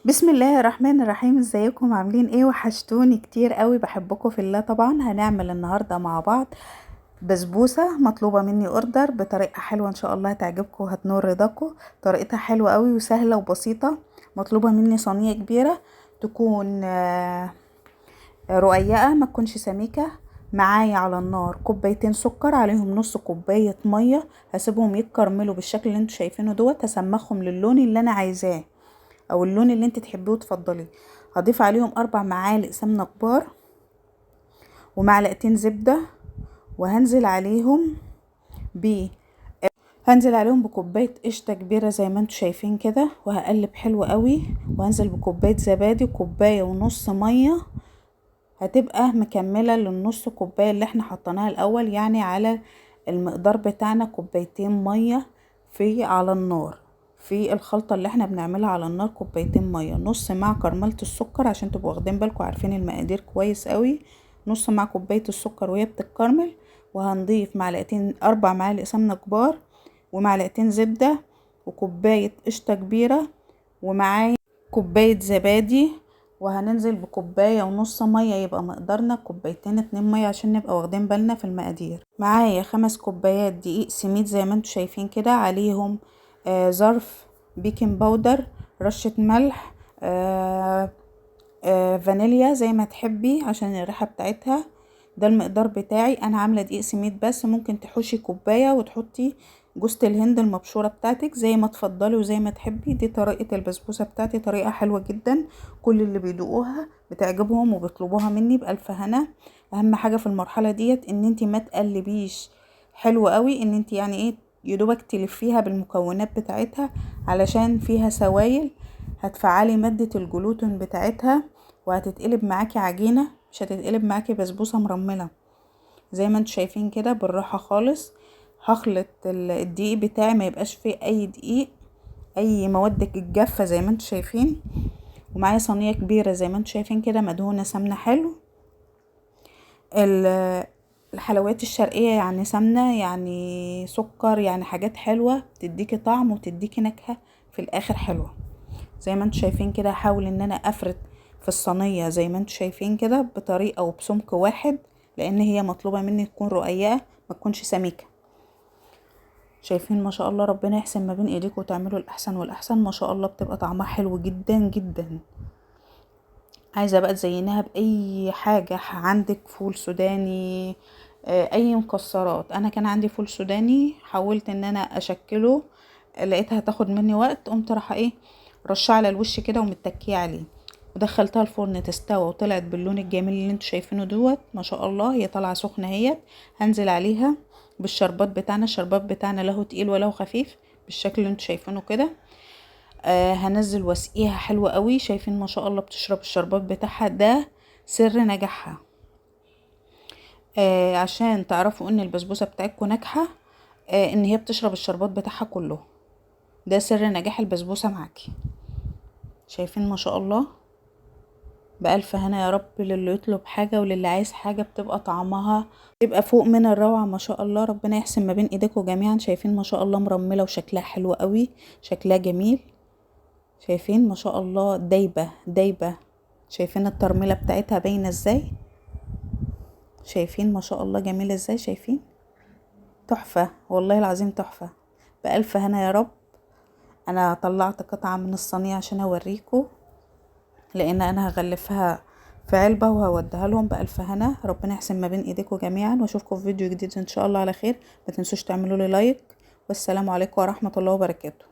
بسم الله الرحمن الرحيم. ازيكم عاملين ايه؟ وحشتوني كتير قوي، بحبكم في الله. طبعا هنعمل النهارده مع بعض بسبوسه مطلوبه مني اوردر بطريقه حلوه ان شاء الله هتعجبكم وهتنور رضاكم. طريقتها حلوه قوي وسهله وبسيطه. مطلوبه مني صينيه كبيره تكون رقيقه، ما تكونش سميكه. معايا على النار كوبايتين سكر، عليهم نص كوبايه ميه. هسيبهم يتكرملوا بالشكل اللي انتوا شايفينه دوت. هسمخهم للون اللي انا عايزاه او اللون اللي انت تحبيه وتفضليه. هضيف عليهم 4 معالق سمنه كبار ومعلقتين زبده، وهنزل عليهم ب بكوبايه قشطه كبيره زي ما انتوا شايفين كده، وهقلب حلو قوي. وهنزل بكوبايه زبادي وكوبايه ونص ميه، هتبقى مكمله للنص كوبايه اللي احنا حطيناها الاول. يعني على المقدار بتاعنا كوبايتين ميه في على النار. في الخلطة اللي احنا بنعملها على النار كوبايتين مية، نص مع كرملة السكر عشان تبقوا واخدين بالكم عارفين المقادير كويس قوي. نص مع كوباية السكر وهي بتتكرمل. وهنضيف 4 معالق سمنة كبار ومعلقتين زبدة وكوباية قشطة كبيرة ومعايا كوباية زبادي. وهننزل بكوباية ونص مية، يبقى مقدارنا كوبايتين 2 مية عشان نبقى واخدين بالنا في المقادير. معايا 5 كوبايات دقيق سميد زي ما انتوا شايفين كده، عليهم ظرف بيكنج باودر، رشة ملح، فانيليا زي ما تحبي عشان الريحة بتاعتها. ده المقدار بتاعي. انا عاملة دقيق سميد بس، ممكن تحوشي كوباية وتحطي جوزة الهند المبشورة بتاعتك زي ما تفضلي وزي ما تحبي. دي طريقة البسبوسة بتاعتي، طريقة حلوة جدا. كل اللي بيدوقوها بتعجبهم وبيطلبوها مني بألف هنا. اهم حاجة في المرحلة ديت ان انتي ما تقلبيش حلو قوي، ان انتي يعني ايه يدوبك تلفيها بالمكونات بتاعتها علشان فيها سوائل هتفعلي مادة الجلوتين بتاعتها، وهتتقلب معاكي عجينة، مش هتتقلب معاكي بسبوسة مرملة. زي ما انتوا شايفين كده بالراحة خالص. هخلط الدقيق بتاعي ما يبقاش فيه اي دقيق، اي مواد الجافة زي ما انتوا شايفين. ومعايا صينية كبيرة زي ما انتوا شايفين كده مدهونة سمنة حلو. الحلويات الشرقية يعني سمنة يعني سكر يعني حاجات حلوة تديكي طعم وتديكي نكهة في الاخر حلوة. زي ما انتوا شايفين كده هحاول ان انا افرد في الصينية زي ما انتوا شايفين كده بطريقة وبسمك واحد، لان هي مطلوبة مني تكون رقيقة ما تكونش سميكة. شايفين ما شاء الله، ربنا يحسن ما بين ايديكم وتعملوا الاحسن والاحسن. ما شاء الله بتبقى طعمها حلو جدا جدا. عايزة بقى تزينها باي حاجة عندك، فول سوداني، اي مكسرات. انا كان عندي فول سوداني حاولت ان انا اشكله، لقيتها هتاخد مني وقت، قمت راح ايه رشه على الوش كده ومتكيه عليه ودخلتها الفرن تستوى وطلعت باللون الجميل اللي انتوا شايفينه دوت. ما شاء الله هي طالعه سخنه اهيت. هنزل عليها بالشربات بتاعنا. الشربات بتاعنا لا هو تقيل ولا هو خفيف، بالشكل اللي انتوا شايفينه كده. هنزل واسقيها حلوة قوي. شايفين ما شاء الله بتشرب الشربات بتاعها، ده سر نجاحها. عشان تعرفوا ان البسبوسة بتاعتكم ناجحة، ان هي بتشرب الشربات بتاعها كله. ده سر نجاح البسبوسة معاكي. شايفين ما شاء الله. بألف هنا يا رب للي يطلب حاجة وللي عايز حاجة بتبقى طعمها بيبقى فوق من الروعة. ما شاء الله ربنا يحسن ما بين ايديكم جميعا. شايفين ما شاء الله مرملة وشكلها حلو قوي، شكلها جميل. شايفين ما شاء الله دايبة دايبة. شايفين الترميلة بتاعتها باينة ازاي؟ شايفين ما شاء الله جميلة ازاي؟ شايفين تحفة والله العظيم تحفة. بألف هنا يا رب. انا طلعت قطعة من الصينية عشان اوريكم، لان انا هغلفها في علبة وهوديها لهم. بألف هنا، ربنا يحسن ما بين ايديكم جميعا، واشوفكم في فيديو جديد ان شاء الله على خير. ما تنسوش تعملوا لي لايك، والسلام عليكم ورحمة الله وبركاته.